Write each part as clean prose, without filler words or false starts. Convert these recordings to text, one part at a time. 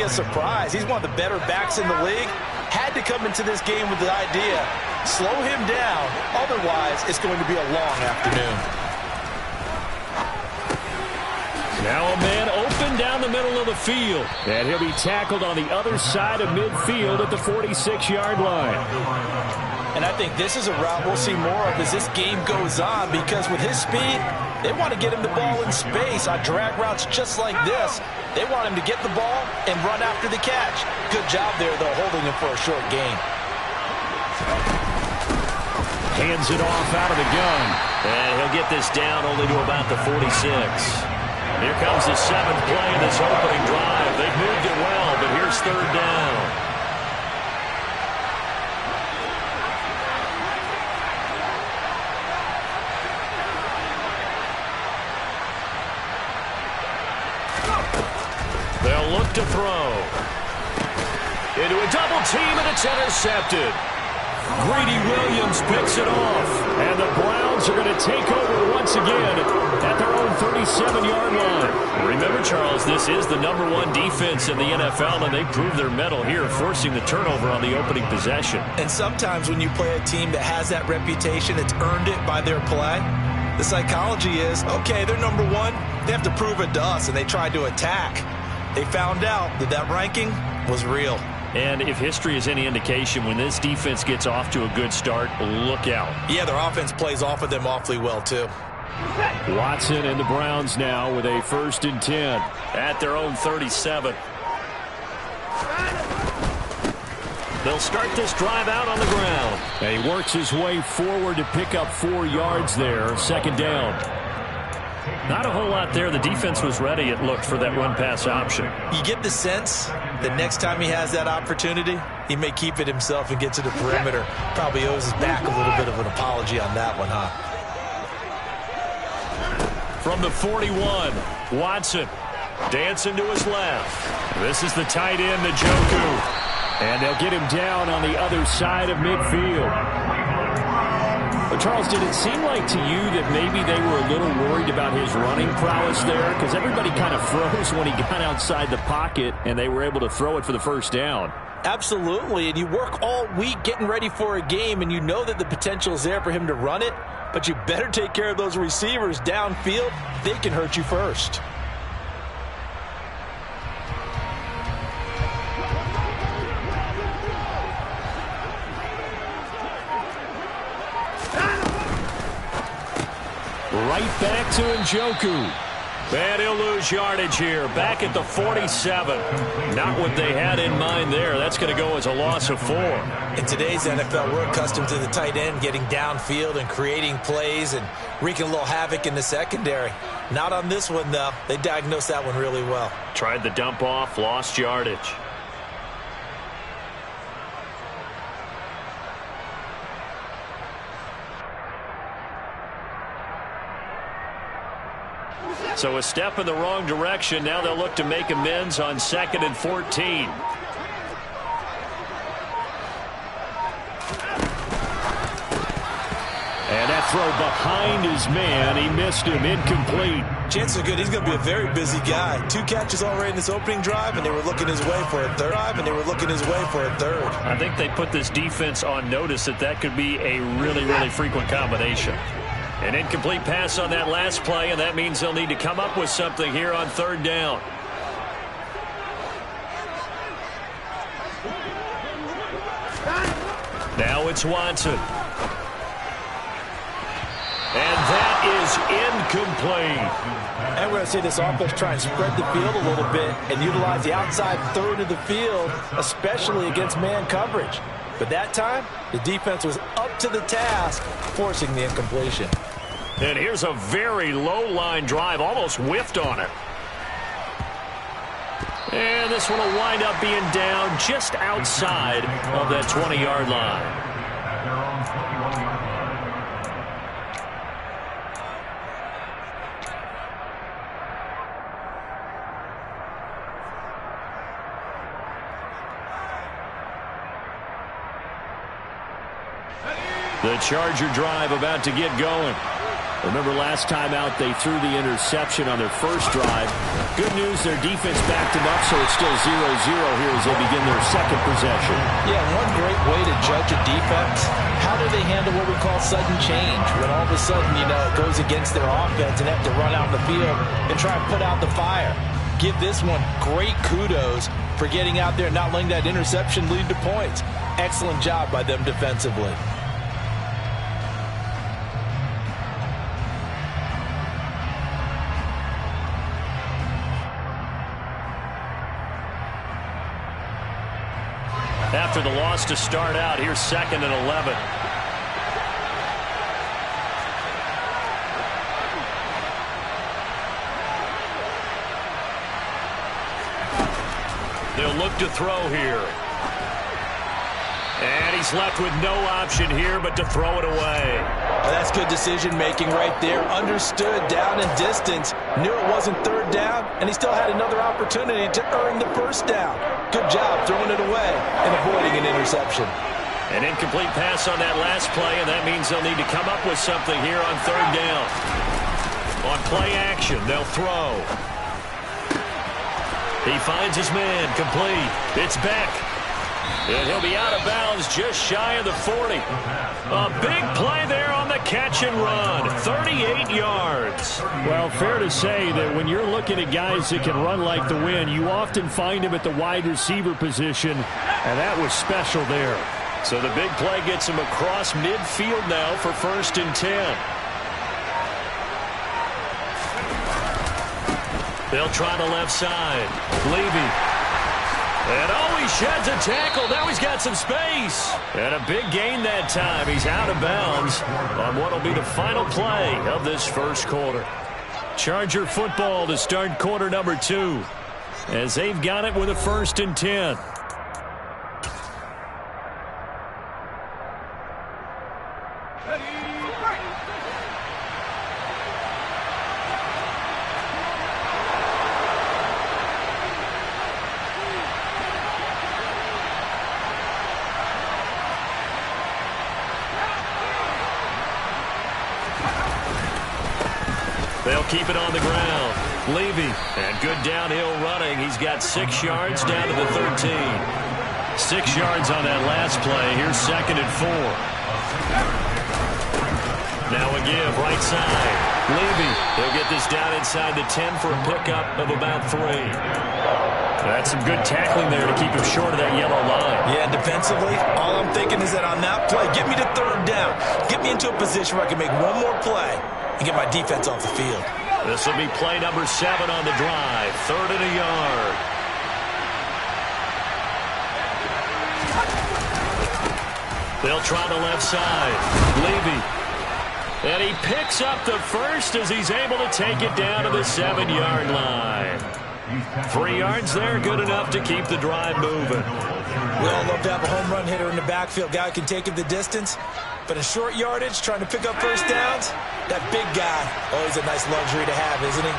a surprise. He's one of the better backs in the league. Had to come into this game with the idea, slow him down. Otherwise, it's going to be a long afternoon. Now a man open down the middle of the field. And he'll be tackled on the other side of midfield at the 46-yard line. And I think this is a route we'll see more of as this game goes on, because with his speed, they want to get him the ball in space on drag routes just like this. They want him to get the ball and run after the catch. Good job there, though, holding him for a short gain. Hands it off out of the gun. And he'll get this down only to about the 46. Here comes the 7th play in this opening drive. They've moved it well, but here's 3rd down. They'll look to throw. Into a double team, and it's intercepted. Greedy Williams picks it off. And the Browns are going to take over once again at their own 37-yard line. Remember, Charles, this is the #1 defense in the NFL, and they proved their mettle here, forcing the turnover on the opening possession. And sometimes when you play a team that has that reputation, it's earned it by their play. The psychology is, okay, they're #1. They have to prove it to us, and they tried to attack. They found out that that ranking was real. And if history is any indication, when this defense gets off to a good start, look out. Yeah, their offense plays off of them awfully well, too. Watson and the Browns now with a 1st and 10. At their own 37. They'll start this drive out on the ground. And he works his way forward to pick up 4 yards there. 2nd down. Not a whole lot there. The defense was ready, it looked, for that run-pass option. You get the sense that next time he has that opportunity, he may keep it himself and get to the perimeter. Probably owes his back a little bit of an apology on that one, huh? From the 41, Watson dancing to his left. This is the tight end, Njoku. And they'll get him down on the other side of midfield. But Charles, did it seem like to you that maybe they were a little worried about his running prowess there? Because everybody kind of froze when he got outside the pocket, and they were able to throw it for the 1st down. Absolutely, and you work all week getting ready for a game, and you know that the potential is there for him to run it, but you better take care of those receivers downfield. They can hurt you first. Right back to Njoku. And he'll lose yardage here. Back at the 47. Not what they had in mind there. That's going to go as a loss of 4. In today's NFL, we're accustomed to the tight end getting downfield and creating plays and wreaking a little havoc in the secondary. Not on this one, though. They diagnosed that one really well. Tried the dump off, lost yardage. So a step in the wrong direction. Now they'll look to make amends on 2nd and 14. And that throw behind his man. He missed him. Incomplete. Chances are good. He's going to be a very busy guy. 2 catches already in this opening drive, and they were looking his way for a third. I think they put this defense on notice that could be a really, really frequent combination. An incomplete pass on that last play, and that means they'll need to come up with something here on 3rd down. Now it's Watson. And that is incomplete. And we're going to see this offense try and spread the field a little bit and utilize the outside third of the field, especially against man coverage. But that time, the defense was up to the task, forcing the incompletion. And here's a very low-line drive, almost whiffed on it. And this one will wind up being down just outside of that 20-yard line. The Charger drive about to get going. Remember last time out they threw the interception on their first drive. Good news, their defense backed them up, so it's still 0-0 here as they begin their second possession. Yeah, one great way to judge a defense, how do they handle what we call sudden change? When all of a sudden, it goes against their offense and they have to run out in the field and try and put out the fire. Give this one great kudos for getting out there and not letting that interception lead to points. Excellent job by them defensively. After the loss to start out, here's 2nd and 11. They'll look to throw here. And he's left with no option here but to throw it away. Well, that's good decision-making right there. Understood down and distance. Knew it wasn't third down, and he still had another opportunity to earn the first down. Good job throwing it away and avoiding an interception. An incomplete pass on that last play, and that means they'll need to come up with something here on third down. On play action, they'll throw. He finds his man, complete. It's Beck. And he'll be out of bounds just shy of the 40. A big play there on the catch and run. 38 yards. Well, fair to say that when you're looking at guys that can run like the wind, you often find him at the wide receiver position, and that was special there. So the big play gets him across midfield now for 1st and 10. They'll try the left side. Levy. And he sheds a tackle. Now he's got some space. And a big gain that time. He's out of bounds on what will be the final play of this first quarter. Charger football to start quarter number 2 as they've got it with a 1st and 10. They'll keep it on the ground. Levy, and good downhill running. He's got 6 yards down to the 13. 6 yards on that last play. Here's 2nd and 4. Now a give, right side. Levy, he'll get this down inside the 10 for a pickup of about 3. That's some good tackling there to keep him short of that yellow line. Yeah, defensively, all I'm thinking is that on that play, get me to third down. Get me into a position where I can make one more play and get my defense off the field. This will be play number 7 on the drive. 3rd and a yard. They'll try the left side. Levy. And he picks up the first as he's able to take it down to the 7-yard line. 3 yards there, good enough to keep the drive moving. We all love to have a home run hitter in the backfield. Guy can take it the distance. But in short yardage, trying to pick up first downs, that big guy, always a nice luxury to have, isn't he?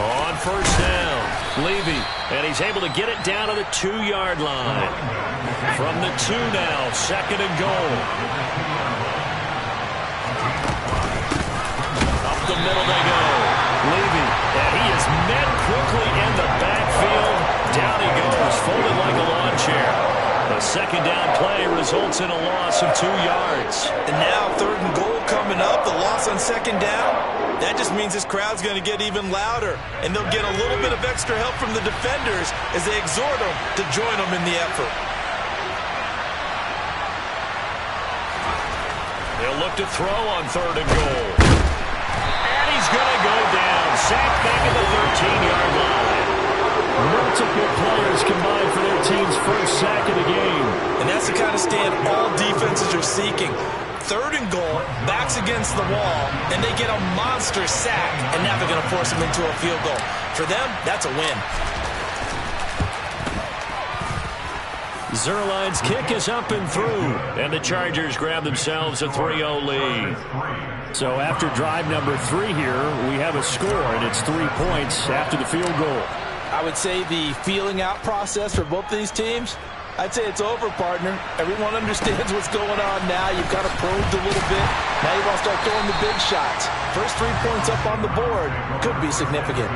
On first down, Levy, and he's able to get it down to the 2-yard line. From the 2 now, 2nd and goal. Up the middle they go. Levy, and he is met quickly in the backfield. Down he goes, folded like a lawn chair. A 2nd down play results in a loss of 2 yards. And now 3rd and goal coming up. The loss on 2nd down. That just means this crowd's going to get even louder. And they'll get a little bit of extra help from the defenders as they exhort them to join them in the effort. They'll look to throw on 3rd and goal. And he's going to go down. Sacked back at the 13-yard line. Multiple players combined for their team's first sack of the game. And that's the kind of stand all defenses are seeking. 3rd and goal, backs against the wall, and they get a monster sack, and now they're going to force them into a field goal. For them, that's a win. Zerline's kick is up and through, and the Chargers grab themselves a 3-0 lead. So after drive number 3 here, we have a score, and it's 3 points after the field goal. I would say the feeling out process for both these teams I'd say it's over, partner. Everyone understands what's going on now. You've got to probed a little bit. Now you want to start throwing the big shots. First 3 points up on the board could be significant.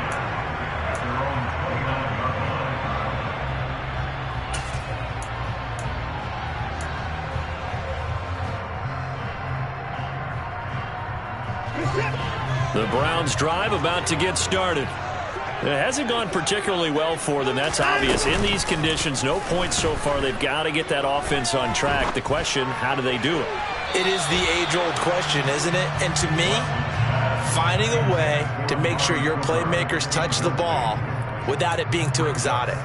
The Browns drive about to get started. It hasn't gone particularly well for them. That's obvious. In these conditions, no points so far. They've got to get that offense on track. The question, how do they do it? It is the age-old question, isn't it? And to me, finding a way to make sure your playmakers touch the ball without it being too exotic.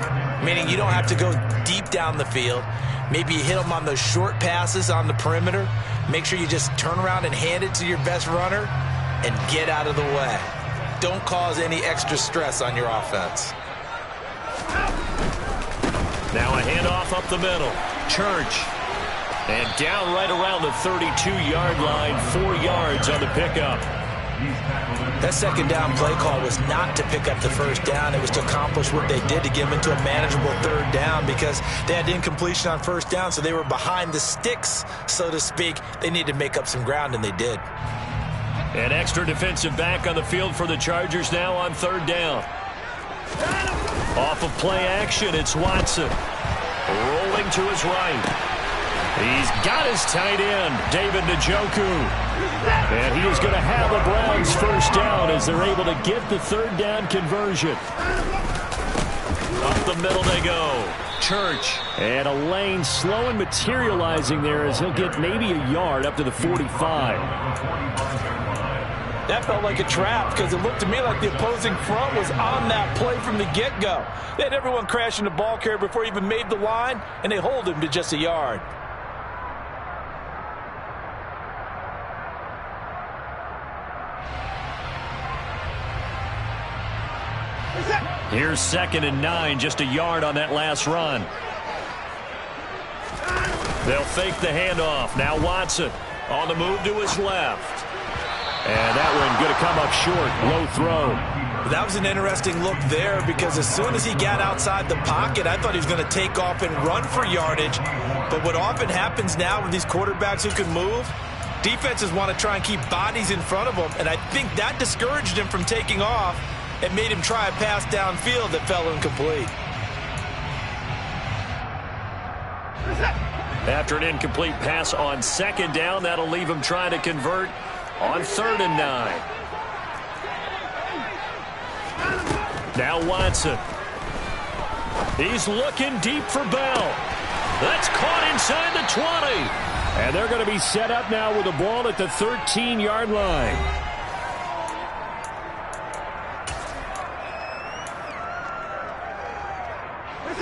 Meaning you don't have to go deep down the field. Maybe you hit them on those short passes on the perimeter. Make sure you just turn around and hand it to your best runner and get out of the way. Don't cause any extra stress on your offense. Now a handoff up the middle. Church. And down right around the 32-yard line, 4 yards on the pickup. That second down play call was not to pick up the first down. It was to accomplish what they did, to get them into a manageable third down, because they had incompletion on first down, so they were behind the sticks, so to speak. They needed to make up some ground, and they did. An extra defensive back on the field for the Chargers now on third down. Off of play action, it's Watson. Rolling to his right. He's got his tight end, David Njoku. And he is going to have the Browns first down as they're able to get the third down conversion. Up the middle they go. Church. And a lane slow and materializing there as he'll get maybe a yard up to the 45. That felt like a trap because it looked to me like the opposing front was on that play from the get-go. They had everyone crashing the ball carrier before he even made the line, and they hold him to just a yard. Here's 2nd and 9, just a yard on that last run. They'll fake the handoff. Now Watson on the move to his left. And that one going to come up short. Low throw. That was an interesting look there, because as soon as he got outside the pocket, I thought he was going to take off and run for yardage. But what often happens now with these quarterbacks who can move, defenses want to try and keep bodies in front of them, and I think that discouraged him from taking off and made him try a pass downfield that fell incomplete. After an incomplete pass on 2nd down, that'll leave him trying to convert on 3rd and 9. Now Watson. He's looking deep for Bell. That's caught inside the 20. And they're going to be set up now with the ball at the 13-yard line.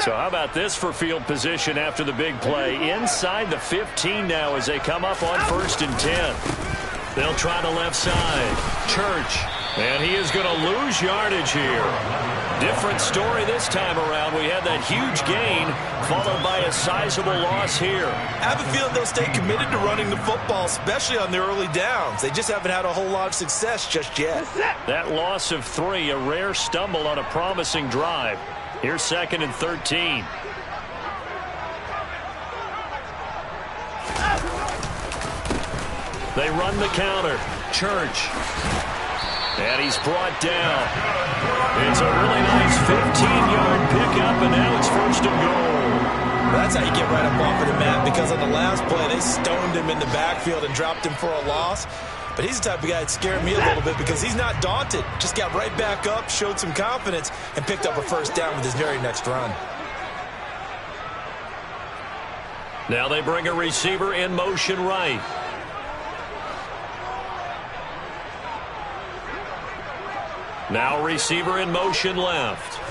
So how about this for field position after the big play? Inside the 15 now as they come up on 1st and 10. They'll try the left side. Church. And he is going to lose yardage here. Different story this time around. We had that huge gain followed by a sizable loss here. I have a feeling they'll stay committed to running the football, especially on their early downs. They just haven't had a whole lot of success just yet. That loss of 3, a rare stumble on a promising drive. Here's 2nd and 13. They run the counter. Church. And he's brought down. It's a really nice 15-yard pickup, and now it's 1st and goal. That's how you get right up off of the mat, because on the last play, they stoned him in the backfield and dropped him for a loss. But he's the type of guy that scared me a little bit, because he's not daunted. Just got right back up, showed some confidence, and picked up a first down with his very next run. Now they bring a receiver in motion right. Now receiver in motion left.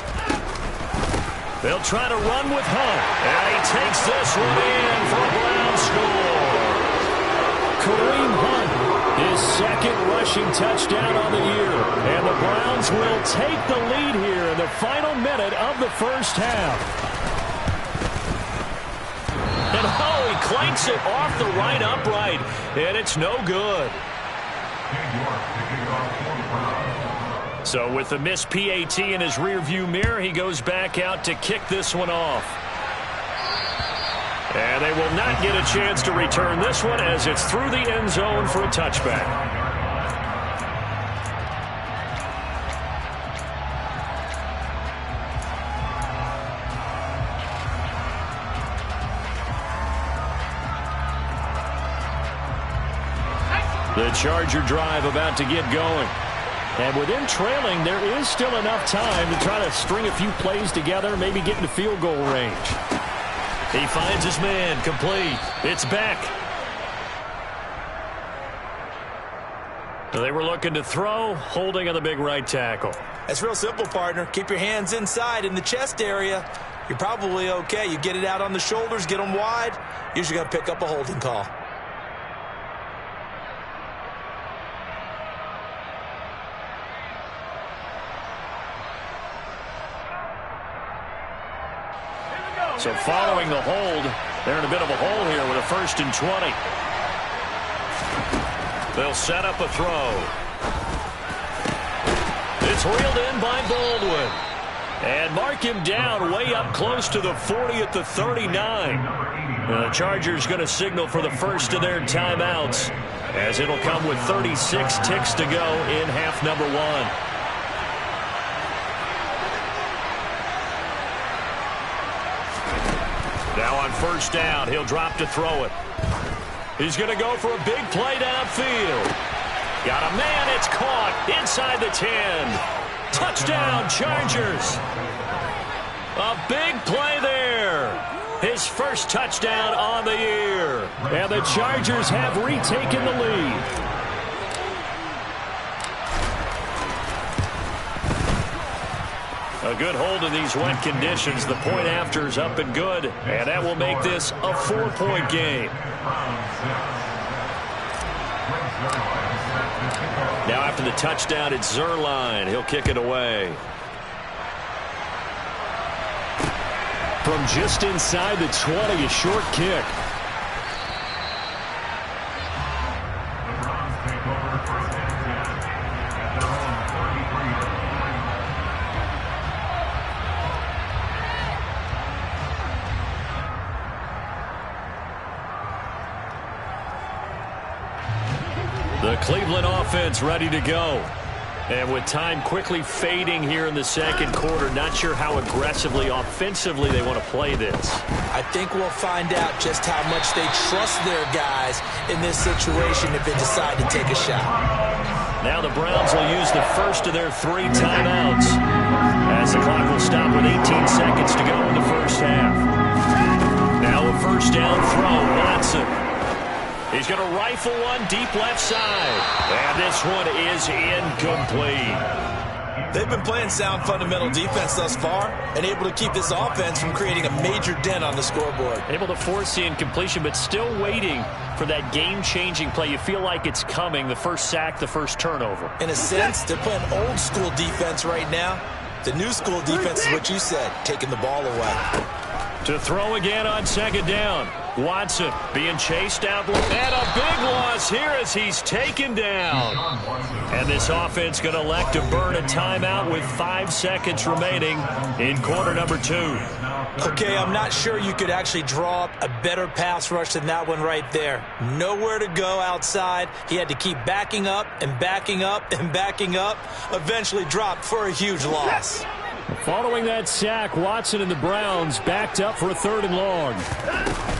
They'll try to run with Hunt. And he takes this one in for a Brown score. Kareem Hunt, his 2nd rushing touchdown on the year. And the Browns will take the lead here in the final minute of the first half. And oh, he clanks it off the right upright. And it's no good. So with the missed PAT in his rearview mirror, he goes back out to kick this one off. And they will not get a chance to return this one as it's through the end zone for a touchback. The Charger drive about to get going. And with them trailing, there is still enough time to try to string a few plays together, maybe get into field goal range. He finds his man, complete. It's back. So they were looking to throw, holding on the big right tackle. That's real simple, partner. Keep your hands inside in the chest area. You're probably okay. You get it out on the shoulders, get them wide. Usually going to pick up a holding call. So following the hold, they're in a bit of a hole here with a 1st and 20. They'll set up a throw. It's reeled in by Baldwin. And mark him down way up close to the 40 at the 39. The Chargers going to signal for the first of their timeouts, as it'll come with 36 ticks to go in half number 1. Now on 1st down, he'll drop to throw it. He's going to go for a big play downfield. Got a man, it's caught inside the 10. Touchdown, Chargers. A big play there. His first touchdown on the year. And the Chargers have retaken the lead. A good hold in these wet conditions. The point after is up and good, and that will make this a 4-point game. Now after the touchdown, it's Zerline. He'll kick it away. From just inside the 20, a short kick. The Cleveland offense ready to go. And with time quickly fading here in the second quarter, not sure how aggressively, offensively they want to play this. I think we'll find out just how much they trust their guys in this situation if they decide to take a shot. Now the Browns will use the first of their 3 timeouts, as the clock will stop with 18 seconds to go in the first half. Now a 1st down throw, Watson. He's going to rifle one deep left side. And this one is incomplete. They've been playing sound fundamental defense thus far and able to keep this offense from creating a major dent on the scoreboard. Able to force the incompletion, but still waiting for that game-changing play. You feel like it's coming, the first sack, the first turnover. In a sense, they're playing old-school defense right now. The new school defense is what you said, taking the ball away. To throw again on 2nd down. Watson being chased out. And a big loss here as he's taken down. And this offense going to elect to burn a timeout with 5 seconds remaining in quarter number 2. Okay, I'm not sure you could actually draw up a better pass rush than that one right there. Nowhere to go outside. He had to keep backing up and backing up and backing up. Eventually dropped for a huge loss. Following that sack, Watson and the Browns backed up for a 3rd and long.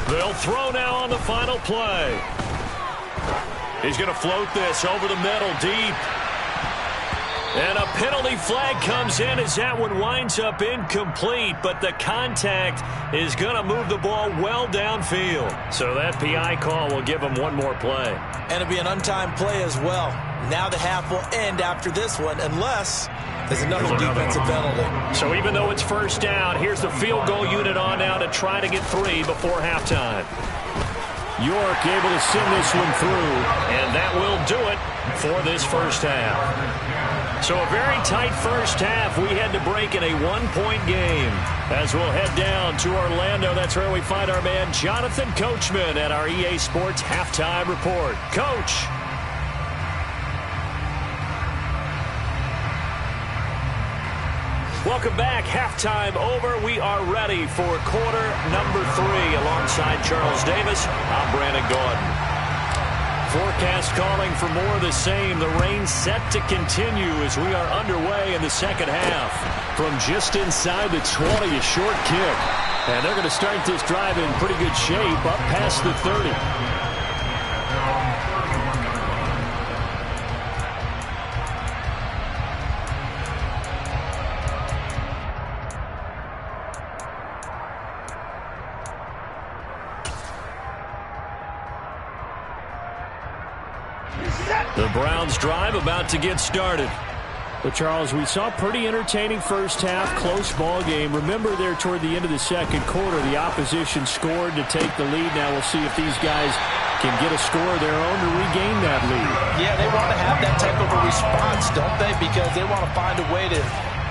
They'll throw now on the final play. He's going to float this over the middle deep. And a penalty flag comes in as that one winds up incomplete, but the contact is going to move the ball well downfield. So that PI call will give him one more play. And it'll be an untimed play as well. Now the half will end after this one unless there's another defensive penalty. So even though it's 1st down, here's the field goal unit on now to try to get 3 before halftime. York able to send this one through, and that will do it for this first half. So a very tight first half. We had to break in a 1-point game. As we'll head down to Orlando, that's where we find our man Jonathan Coachman at our EA Sports Halftime Report. Coach. Welcome back. Halftime over. We are ready for quarter number 3. Alongside Charles Davis, I'm Brandon Gaudin. Forecast calling for more of the same. The rain set to continue as we are underway in the second half. From just inside the 20, a short kick. And they're going to start this drive in pretty good shape up past the 30. The Browns drive about to get started. Well, Charles, we saw a pretty entertaining first half, close ball game. Remember there toward the end of the second quarter, the opposition scored to take the lead. Now we'll see if these guys can get a score of their own to regain that lead. Yeah, they want to have that type of a response, don't they? Because they want to find a way to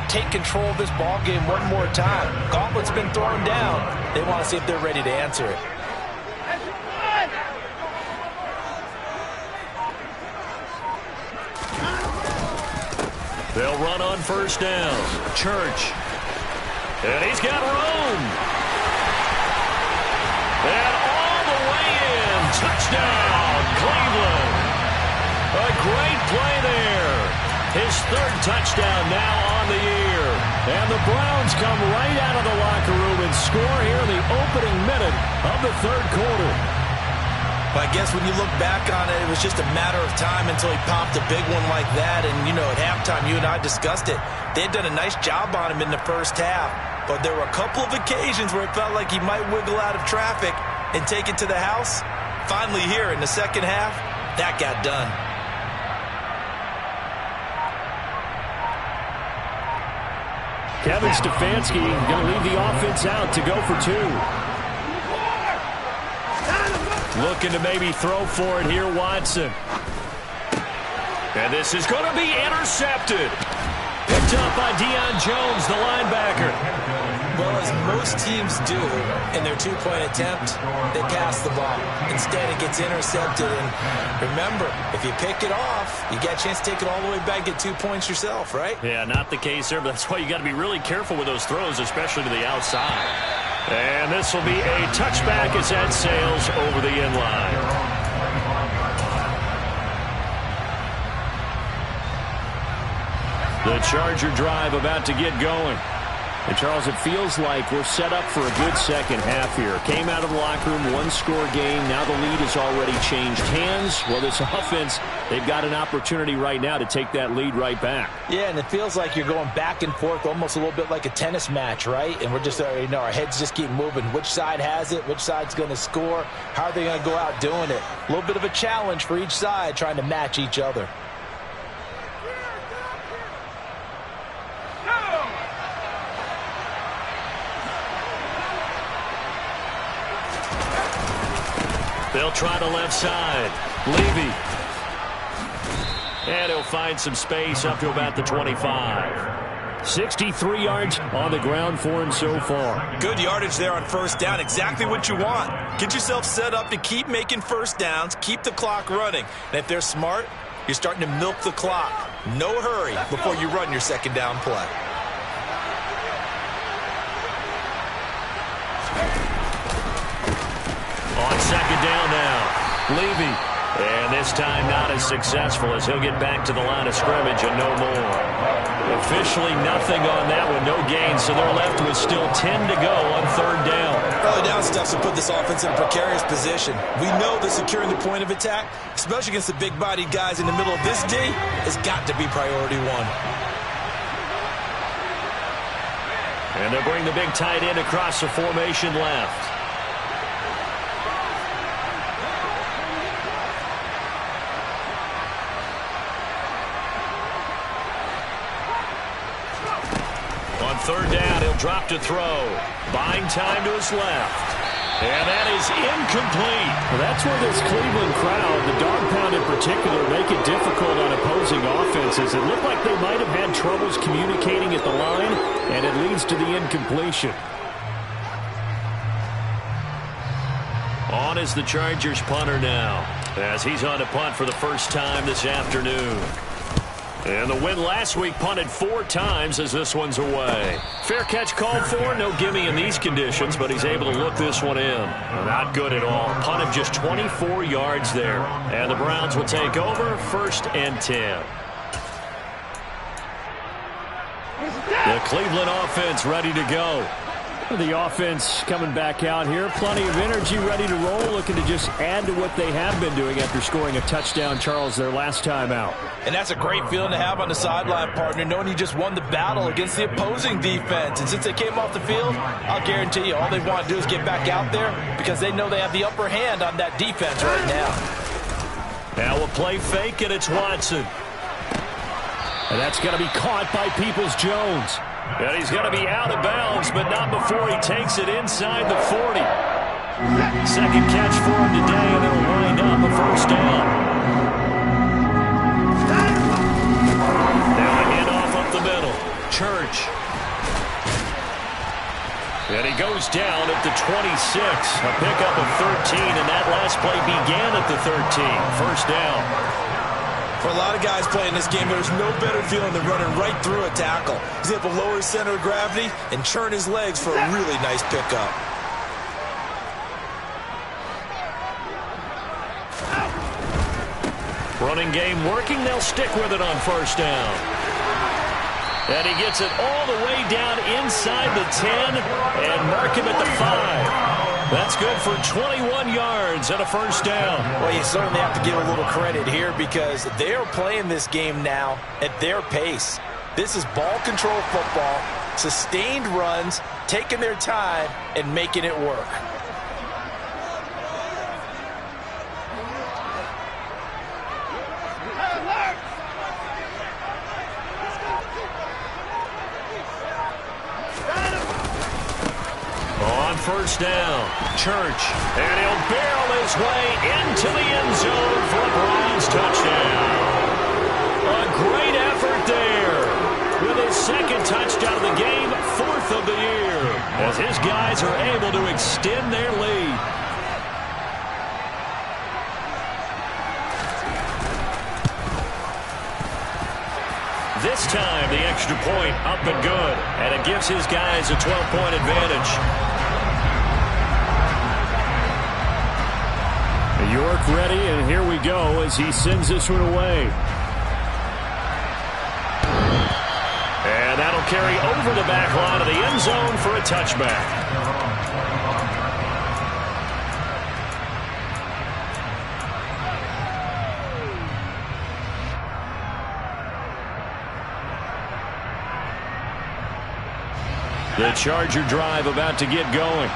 take control of this ball game one more time. Gauntlet's been thrown down. They want to see if they're ready to answer it. They'll run on first down. Church. And he's got room. And all the way in. Touchdown, Cleveland. A great play there. His third touchdown now on the year. And the Browns come right out of the locker room and score here in the opening minute of the third quarter. But I guess when you look back on it, it was just a matter of time until he popped a big one like that. And, you know, at halftime, you and I discussed it. They had done a nice job on him in the first half. But there were a couple of occasions where it felt like he might wiggle out of traffic and take it to the house. Finally here in the second half, that got done. Kevin Stefanski going to leave the offense out to go for 2. Looking to maybe throw for it here, Watson. And this is going to be intercepted. Picked up by Deion Jones, the linebacker. Well, as most teams do in their two-point attempt, they pass the ball. Instead, it gets intercepted. And remember, if you pick it off, you get a chance to take it all the way back, get 2 points yourself, right? Yeah, not the case there, but that's why you got to be really careful with those throws, especially to the outside. And this will be a touchback as that sails over the end line. The Charger drive about to get going. And, Charles, it feels like we're set up for a good second half here. Came out of the locker room, one-score game. Now the lead has already changed hands. Well, this offense, they've got an opportunity right now to take that lead right back. Yeah, and it feels like you're going back and forth, almost a little bit like a tennis match, right? And we're just, you know, our heads just keep moving. Which side has it? Which side's going to score? How are they going to go out doing it? A little bit of a challenge for each side, trying to match each other. They'll try the left side. Levy. And he'll find some space up to about the 25. 63 yards on the ground for him so far. Good yardage there on first down. Exactly what you want. Get yourself set up to keep making first downs, keep the clock running. And if they're smart, you're starting to milk the clock. No hurry before you run your second down play. On second down now, Levy. And this time not as successful as he'll get back to the line of scrimmage and no more. Officially nothing on that one, no gain, so they're left with still 10 to go on third down. Early down stuff to put this offense in a precarious position. We know that securing the point of attack, especially against the big-bodied guys in the middle of this D, has got to be priority one. And they'll bring the big tight end across the formation left. Third down, he'll drop to throw. Buying time to his left. And that is incomplete. Well, that's where this Cleveland crowd, the dog pound in particular, make it difficult on opposing offenses. It looked like they might have had troubles communicating at the line, and it leads to the incompletion. On is the Chargers punter now, as he's on to punt for the first time this afternoon. And the win last week punted 4 times as this one's away. Fair catch called for. No gimme in these conditions, but he's able to look this one in. Not good at all. Punt of just 24 yards there. And the Browns will take over 1st and 10. The Cleveland offense ready to go. The offense coming back out here. Plenty of energy, ready to roll, looking to just add to what they have been doing after scoring a touchdown, Charles, their last time out. And that's a great feeling to have on the sideline, partner, knowing you just won the battle against the opposing defense. And since they came off the field, I'll guarantee you all they want to do is get back out there because they know they have the upper hand on that defense right now. Now a play fake, and it's Watson. And that's going to be caught by Peoples-Jones. And he's going to be out of bounds, but not before he takes it inside the 40. Second catch for him today, and it'll wind up a 1st down. Now a handoff up the middle. Church. And he goes down at the 26. A pickup of 13, and that last play began at the 13. 1st down. For a lot of guys playing this game, there's no better feeling than running right through a tackle. He's able to lower his center of gravity and churn his legs for a really nice pickup. Running game working. They'll stick with it on 1st down. And he gets it all the way down inside the 10 and mark him at the 5. That's good for 21 yards and a 1st down. Well, you certainly have to give a little credit here because they're playing this game now at their pace. This is ball control football, sustained runs, taking their time, and making it work. On 1st down, Church, and he'll barrel his way into the end zone for a Browns touchdown. A great effort there with his 2nd touchdown of the game, 4th of the year, as his guys are able to extend their lead. This time, the extra point up and good, and it gives his guys a 12-point advantage. York ready, and here we go as he sends this one away. And that'll carry over the back line of the end zone for a touchback. The Charger drive about to get going.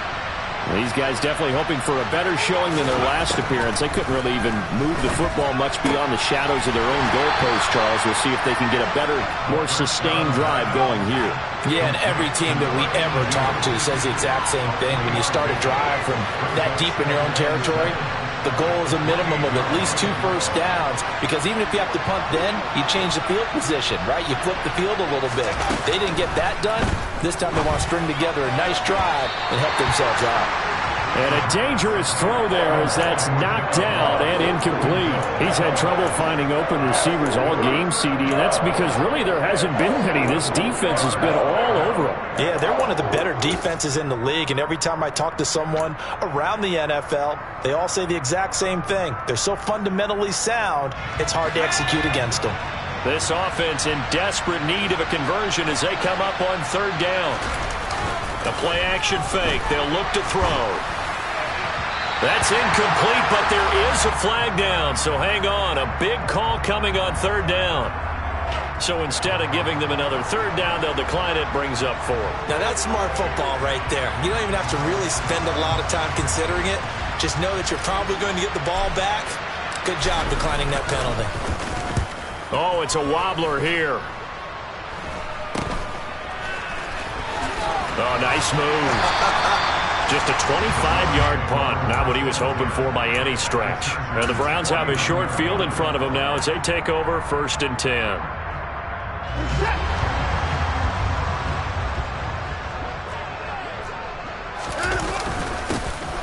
These guys definitely hoping for a better showing than their last appearance. They couldn't really even move the football much beyond the shadows of their own goalpost, Charles. We'll see if they can get a better, more sustained drive going here. Yeah, and every team that we ever talk to says the exact same thing. When you start a drive from that deep in your own territory, the goal is a minimum of at least 2 first downs, because even if you have to punt then, you change the field position, right? You flip the field a little bit. They didn't get that done. This time they want to string together a nice drive and help themselves out. And a dangerous throw there as that's knocked down and incomplete. He's had trouble finding open receivers all game, CD, and that's because really there hasn't been many. This defense has been all over them. Yeah, they're one of the better defenses in the league, and every time I talk to someone around the NFL, they all say the exact same thing. They're so fundamentally sound, it's hard to execute against them. This offense in desperate need of a conversion as they come up on 3rd down. The play action fake. They'll look to throw. That's incomplete, but there is a flag down, so hang on. A big call coming on 3rd down. So instead of giving them another 3rd down, they'll decline it, brings up 4. Now that's smart football right there. You don't even have to really spend a lot of time considering it. Just know that you're probably going to get the ball back. Good job declining that penalty. Oh, it's a wobbler here. Oh, nice move. Just a 25-yard punt. Not what he was hoping for by any stretch. And the Browns have a short field in front of them now as they take over 1st and 10.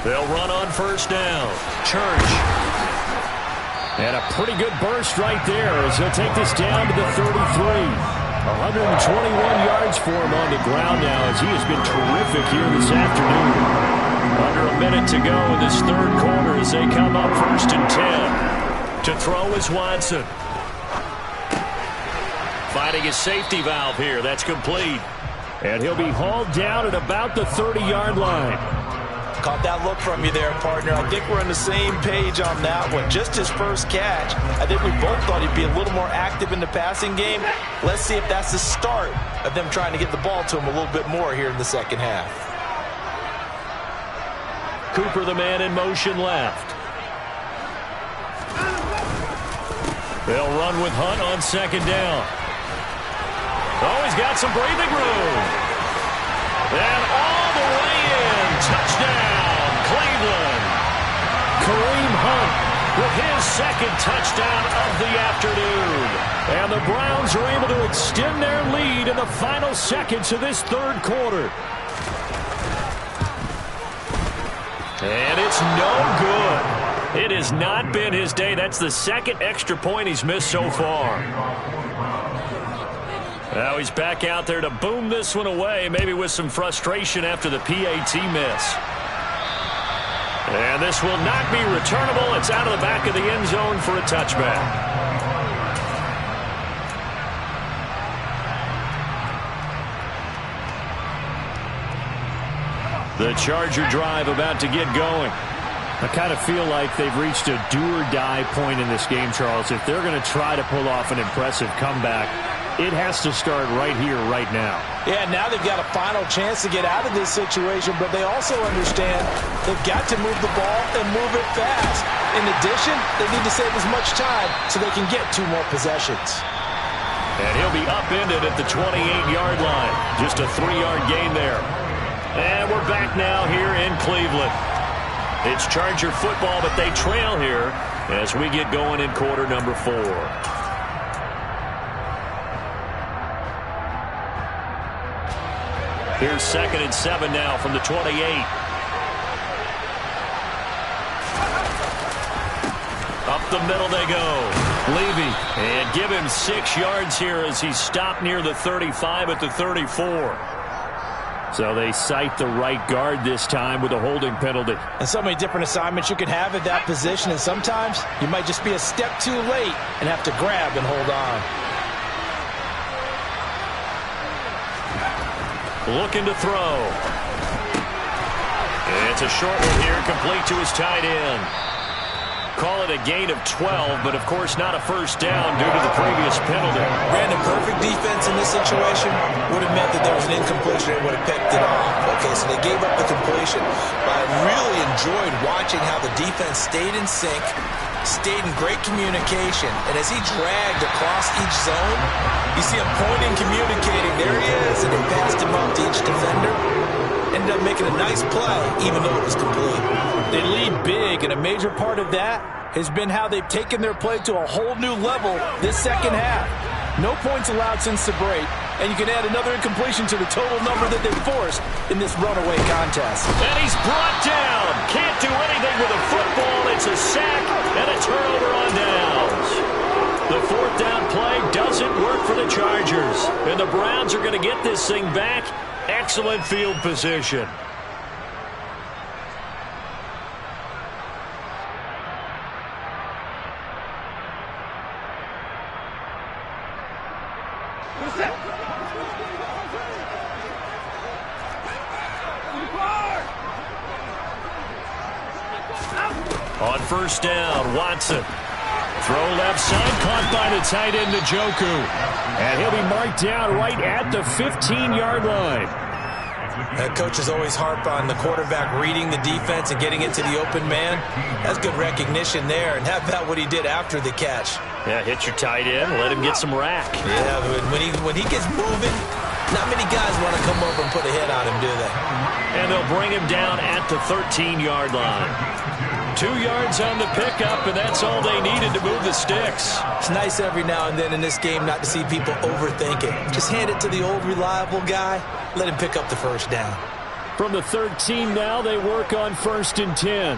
They'll run on 1st down. Church. And a pretty good burst right there as he'll take this down to the 33. 121 yards for him on the ground now as he has been terrific here this afternoon. Under a minute to go in this third quarter as they come up 1st and 10. To throw is Watson. Finding his safety valve here. That's complete. And he'll be hauled down at about the 30-yard line. Caught that look from you there, partner. I think we're on the same page on that one. Just his first catch. I think we both thought he'd be a little more active in the passing game. Let's see if that's the start of them trying to get the ball to him a little bit more here in the second half. Cooper, the man in motion left. They'll run with Hunt on 2nd down. Oh, he's got some breathing room. And all the way in. Touchdown, Cleveland. Kareem Hunt with his 2nd touchdown of the afternoon. And the Browns are able to extend their lead in the final seconds of this third quarter. And it's no good. It has not been his day. That's the 2nd extra point he's missed so far. Now he's back out there to boom this one away, maybe with some frustration after the PAT miss. And this will not be returnable. It's out of the back of the end zone for a touchback. The Charger drive about to get going. I kind of feel like they've reached a do-or-die point in this game, Charles. If they're going to try to pull off an impressive comeback, it has to start right here, right now. Yeah, now they've got a final chance to get out of this situation, but they also understand they've got to move the ball and move it fast. In addition, they need to save as much time so they can get 2 more possessions. And he'll be upended at the 28-yard line. Just a 3-yard gain there. And we're back now here in Cleveland. It's Charger football, but they trail here as we get going in quarter number 4. Here's 2nd and 7 now from the 28. Up the middle they go. Levy. And give him 6 yards here as he's stopped near the 35 at the 34. So they cite the right guard this time with a holding penalty. And so many different assignments you can have at that position, and sometimes you might just be a step too late and have to grab and hold on. Looking to throw. It's a short one here, complete to his tight end. Call it a gain of 12, but of course not a first down due to the previous penalty. Brandon, perfect defense in this situation would have meant that there was an incompletion and would have picked it off. Okay, so they gave up the completion. But I really enjoyed watching how the defense stayed in sync, stayed in great communication, and as he dragged across each zone, you see him pointing, communicating. There he is, and they passed him up to each defender. Ended up making a nice play, even though it was complete. They lead big, and a major part of that has been how they've taken their play to a whole new level this second half. No points allowed since the break, and you can add another incompletion to the total number that they forced in this runaway contest. And he's brought down. Can't do anything with a football. It's a sack and a turnover on downs. The 4th down play doesn't work for the Chargers, and the Browns are going to get this thing back. Excellent field position. On 1st down, Watson. Throw left side, caught by the tight end, Njoku. And he'll be marked down right at the 15-yard line. Coaches always harp on the quarterback reading the defense and getting into the open man. That's good recognition there. And how about what he did after the catch? Yeah, hit your tight end, let him get some rack. Yeah, when he gets moving, not many guys want to come over and put a hit on him, do they? And they'll bring him down at the 13-yard line. 2 yards on the pickup, and that's all they needed to move the sticks. It's nice every now and then in this game not to see people overthink it. Just hand it to the old reliable guy. Let him pick up the first down. From the 13 now, they work on 1st and 10.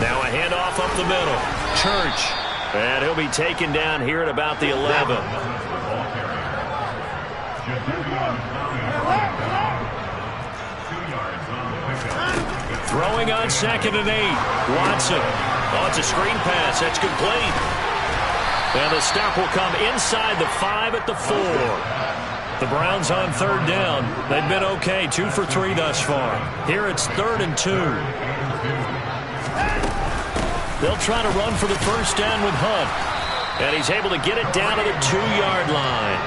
Now a handoff up the middle. Church. And he'll be taken down here at about the 11. Throwing on 2nd and 8. Watson. Oh, it's a screen pass. That's complete. And the stop will come inside the 5 at the 4. The Browns on 3rd down. They've been okay, 2 for 3 thus far. Here it's 3rd and 2. They'll try to run for the first down with Hunt. And he's able to get it down to the 2-yard line.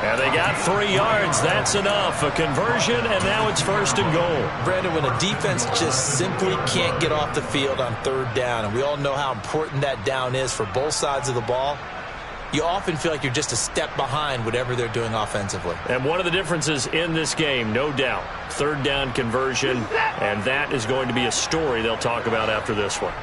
And they got 3 yards. That's enough. A conversion, and now it's 1st and goal. Brandon, when a defense just simply can't get off the field on 3rd down, and we all know how important that down is for both sides of the ball, you often feel like you're just a step behind whatever they're doing offensively. And one of the differences in this game, no doubt, 3rd down conversion, and that is going to be a story they'll talk about after this one.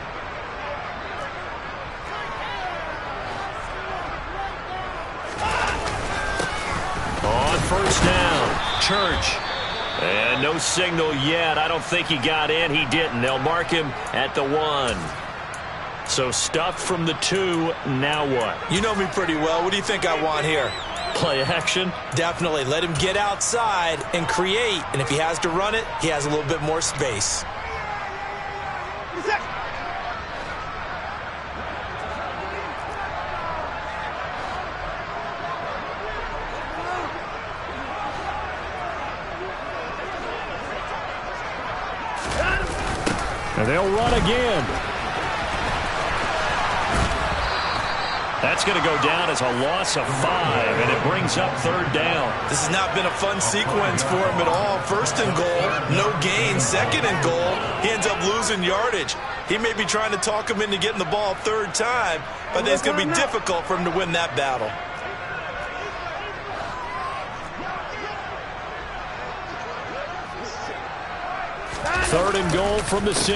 On 1st down, Church. And no signal yet. I don't think he got in. He didn't. They'll mark him at the 1. So stuffed from the 2. Now what? You know me pretty well. What do you think I want here? Play action? Definitely. Let him get outside and create. And if he has to run it, he has a little bit more space. And they'll run again. That's going to go down as a loss of 5, and it brings up 3rd down. This has not been a fun sequence for him at all. 1st and goal, no gain. 2nd and goal, he ends up losing yardage. He may be trying to talk him into getting the ball 3rd time, but I think it's going to be difficult for him to win that battle. Third and goal from the 6.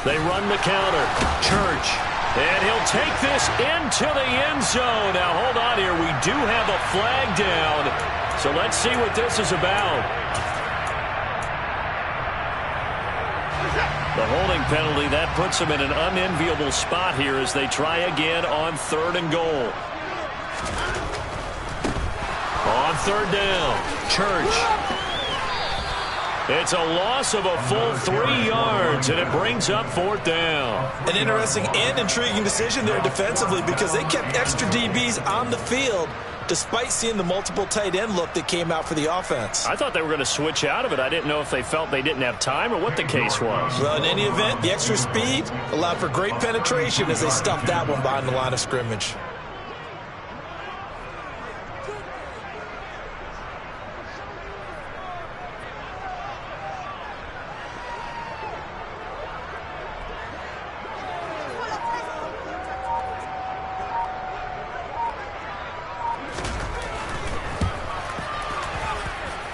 They run the counter. Church. And he'll take this into the end zone. Now, hold on here. We do have a flag down. So let's see what this is about. The holding penalty, that puts them in an unenviable spot here as they try again on 3rd and goal. On 3rd down, Church. It's a loss of a full 3 yards, and it brings up 4th down. An interesting and intriguing decision there defensively because they kept extra DBs on the field despite seeing the multiple tight end look that came out for the offense. I thought they were going to switch out of it. I didn't know if they felt they didn't have time or what the case was. Well, in any event, the extra speed allowed for great penetration as they stuffed that one behind the line of scrimmage.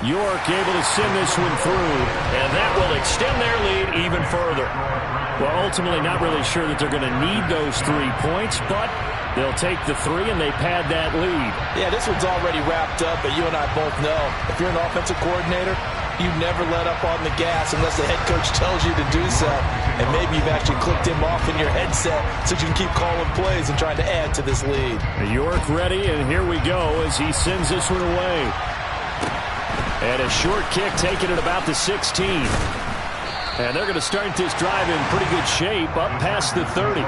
York able to send this one through. And that will extend their lead even further. Well, ultimately not really sure that they're going to need those 3 points, but they'll take the 3 and they pad that lead. Yeah, this one's already wrapped up, but you and I both know if you're an offensive coordinator, you never let up on the gas unless the head coach tells you to do so. And maybe you've actually clicked him off in your headset so you can keep calling plays and trying to add to this lead. York ready, and here we go as he sends this one away. And a short kick taken at about the 16. And they're going to start this drive in pretty good shape up past the 30.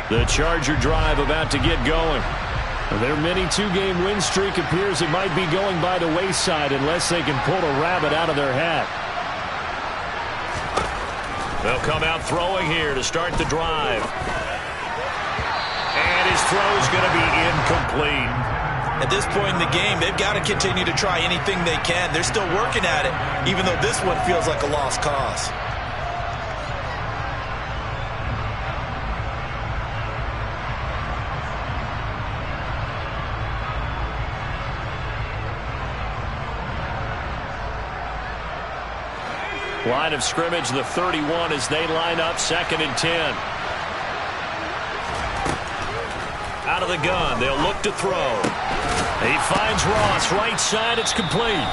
The Charger drive about to get going. Their mini 2-game win streak appears it might be going by the wayside unless they can pull a rabbit out of their hat. They'll come out throwing here to start the drive. And his throw is going to be incomplete. At this point in the game, they've got to continue to try anything they can. They're still working at it, even though this one feels like a lost cause. Line of scrimmage, the 31 as they line up 2nd and 10. Out of the gun, they'll look to throw. He finds Ross, right side, it's complete.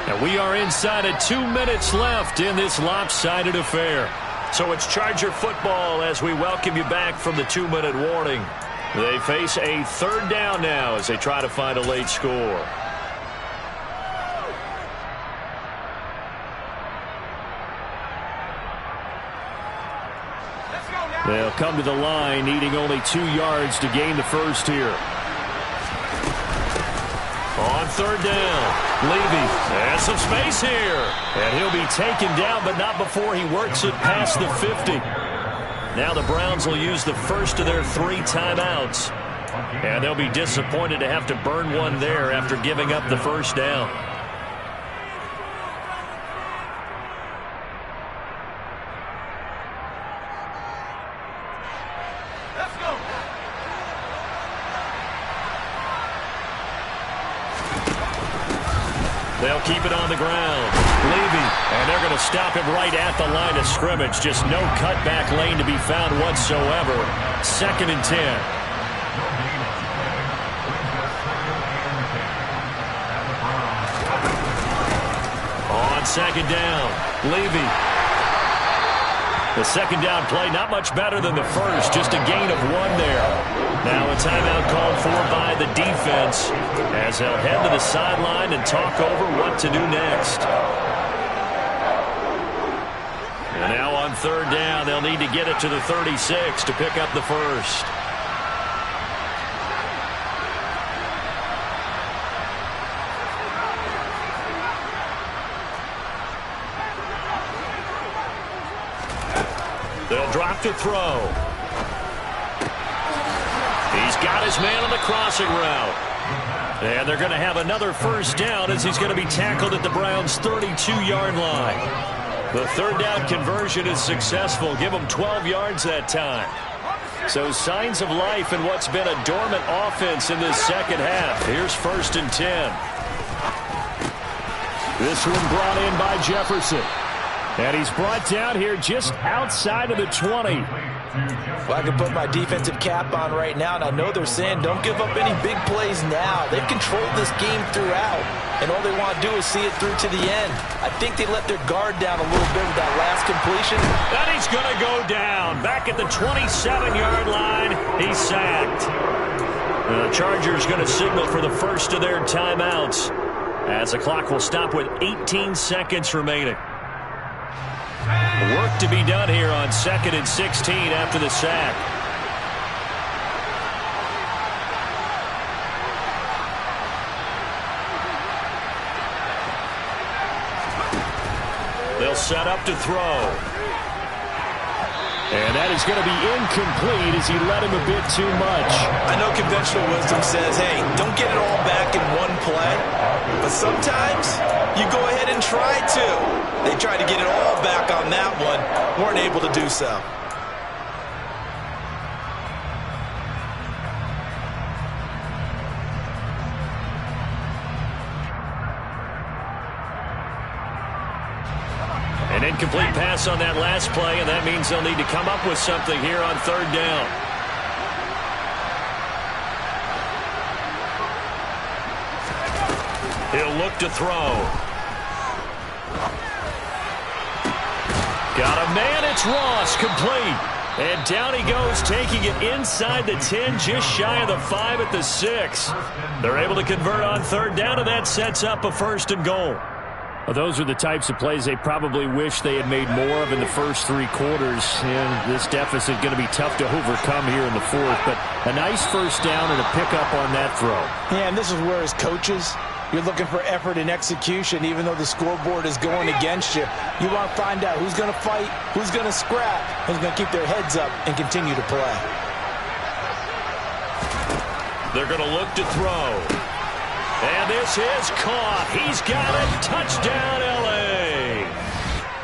And we are inside of 2 minutes left in this lopsided affair. So it's Charger football as we welcome you back from the 2-minute warning. They face a 3rd down now as they try to find a late score. They'll come to the line needing only 2 yards to gain the first here. On 3rd down, Levy has some space here. And he'll be taken down, but not before he works it past the 50. Now the Browns will use the first of their 3 timeouts. And they'll be disappointed to have to burn one there after giving up the first down. They'll keep it on the ground. Levy, and they're going to stop him right at the line of scrimmage. Just no cutback lane to be found whatsoever. 2nd and 10. On 2nd down, Levy. The 2nd down play, not much better than the first, just a gain of 1 there. Now a timeout called for by the defense as they'll head to the sideline and talk over what to do next. And now on 3rd down, they'll need to get it to the 36 to pick up the first. They'll drop to throw. He's got his man on the crossing route. And they're going to have another first down as he's going to be tackled at the Browns' 32-yard line. The 3rd down conversion is successful. Give them 12 yards that time. So signs of life in what's been a dormant offense in this 2nd half. Here's 1st and 10. This one brought in by Jefferson. And he's brought down here just outside of the 20. Well, I can put my defensive cap on right now, and I know they're saying don't give up any big plays now. They've controlled this game throughout, and all they want to do is see it through to the end. I think they let their guard down a little bit with that last completion. And he's going to go down. Back at the 27-yard line, he's sacked. The Chargers going to signal for the first of their timeouts as the clock will stop with 18 seconds remaining. Work to be done here on 2nd and 16 after the sack. They'll set up to throw. And that is going to be incomplete as he led him a bit too much. I know conventional wisdom says, hey, don't get it all back in one play. But sometimes you go ahead and try to. They tried to get it all back on that one. Weren't able to do so. An incomplete pass on that last play, and that means they'll need to come up with something here on 3rd down. He'll look to throw. Got a man, it's Ross, complete. And down he goes, taking it inside the 10, just shy of the 5 at the 6. They're able to convert on 3rd down, and that sets up a 1st and goal. Well, those are the types of plays they probably wish they had made more of in the first 3 quarters. And this deficit going to be tough to overcome here in the 4th. But a nice first down and a pickup on that throw. Yeah, and this is where as coaches, you're looking for effort and execution, even though the scoreboard is going against you. You want to find out who's going to fight, who's going to scrap, who's going to keep their heads up and continue to play. They're going to look to throw. And this is caught. He's got it. Touchdown, L.A.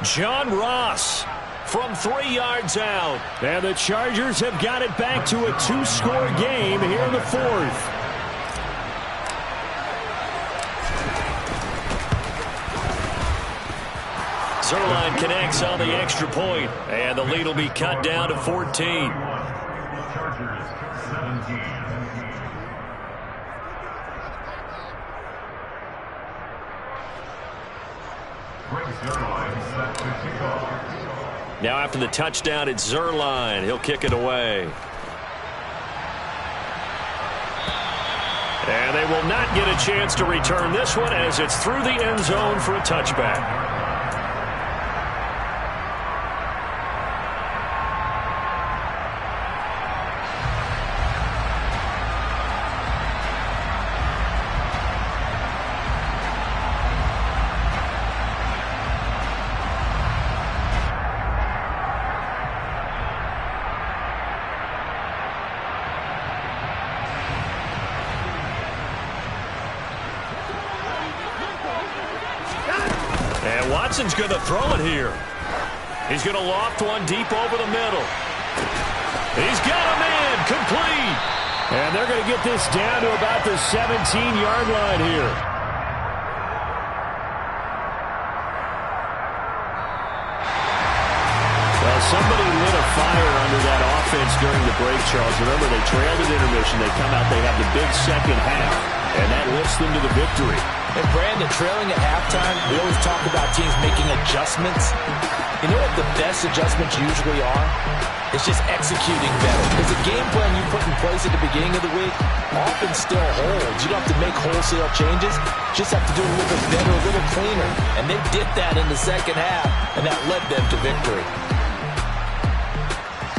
John Ross from 3 yards out. And the Chargers have got it back to a 2-score game here in the 4th. Zerline connects on the extra point, and the lead will be cut down to 14. Now after the touchdown, it's Zerline. He'll kick it away. And they will not get a chance to return this one as it's through the end zone for a touchback. And Watson's going to throw it here. He's going to loft one deep over the middle. He's got a man complete. And they're going to get this down to about the 17-yard line here. Well, somebody lit a fire under that offense during the break, Charles. Remember, they trailed at intermission. They come out, they have the big second half, and that lifts them to the victory. And Brandon, trailing at halftime, we always talk about teams making adjustments. You know what the best adjustments usually are? It's just executing better. Because the game plan you put in place at the beginning of the week often still holds. You don't have to make wholesale changes. You just have to do it a little bit better, a little cleaner. And they did that in the second half, and that led them to victory.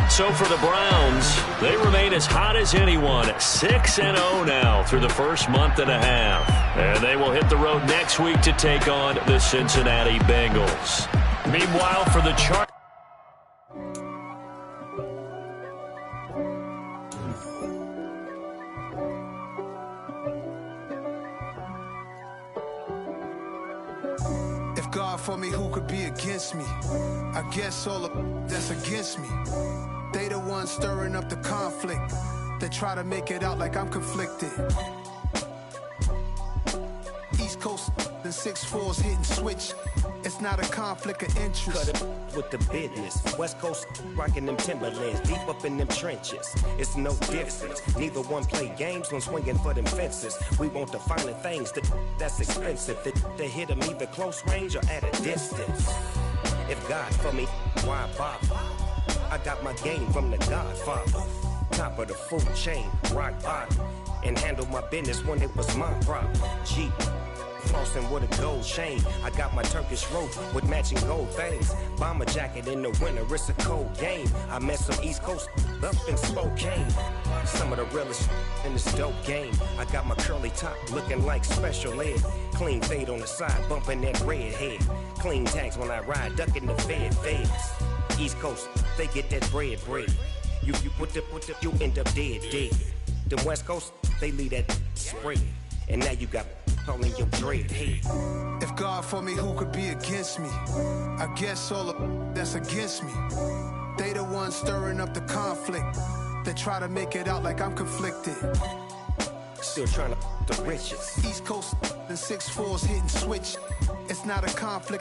So for the Browns, they remain as hot as anyone, 6-0 now through the first month and a half. And they will hit the road next week to take on the Cincinnati Bengals. Meanwhile, for the Chargers, if God for me, who could be against me? I guess all of that's against me. They the ones stirring up the conflict. They try to make it out like I'm conflicted. East Coast, the 6'4s hitting switch. It's not a conflict of interest. Cut it with the business. West Coast rocking them Timberlands, deep up in them trenches. It's no difference. Neither one play games when swinging for them fences. We want the finer things that's expensive. They hit them either close range or at a distance. If God for me, why bother? I got my game from the Godfather. Top of the food chain, rock bottom. And handle my business when it was my problem. Jeep, flossing with a gold chain. I got my Turkish rope with matching gold things. Bomber jacket in the winter, it's a cold game. I met some East Coast up in Spokane. Some of the realest in this dope game. I got my curly top looking like special ed. Clean fade on the side, bumping that red head. Clean tags when I ride, ducking the feds. East Coast, they get that bread. You put the, you end up dead. Them West Coast, they leave that spread. And now you got all in your dread head. If God for me, who could be against me? I guess all of that's against me. They the ones stirring up the conflict. They try to make it out like I'm conflicted. Still trying to the riches. East Coast, the 6'4s hitting switch. It's not a conflict.